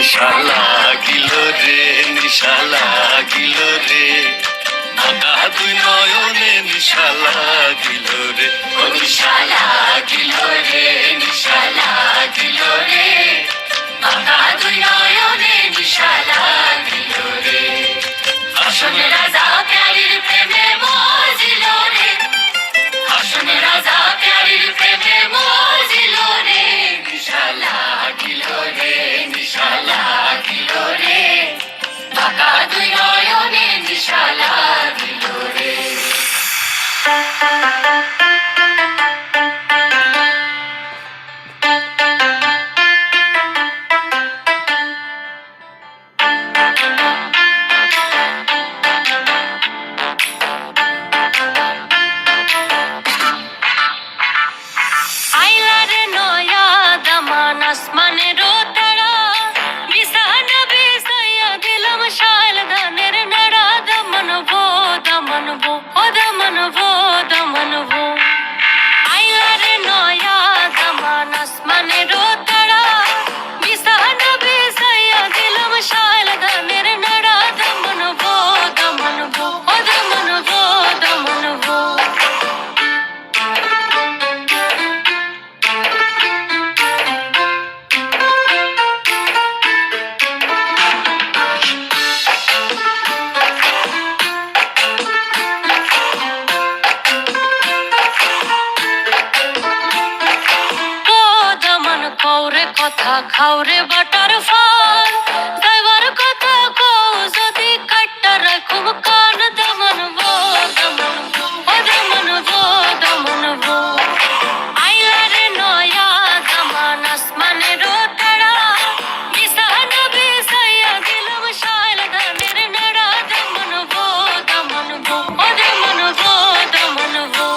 নিশা লাগিল রে, নিশা লাগিল রে, বাঁকা দুই নয়নে নিশা লাগিল রে, ও নিশা লাগিল রে, নিশা লাগিল রে, বাঁকা দুই নয়নে নিশা লাগিল রে। আসন রাজা প্যারির প্রেমে মজিল রে, আসন রাজা প্যারির প্রেমে মজিল রে, নিশা লাগিল রে, নিশা লাগিল রে, বাঁকা দুই নয়নে নিশা লাগিল রে। কথা খাওরে বাটার ফল যাইবার কথা কও যদি কাটটা রাখুম কান দমন বো দমন বো ও দমন বো দমন বো আইলা রে নয়া দমান আসমানের তারা বিসান বিসাইয়া দিলম শাল গানের নড়া দমন বো ও দমন বো দমন বো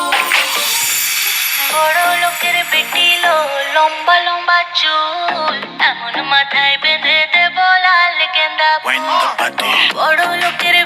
বড় লোকের বেটি লো লম্বা লম্বা চুল এমন মাথায় বেঁধে দেব লাল গেন্দা ফুল বড় লোকের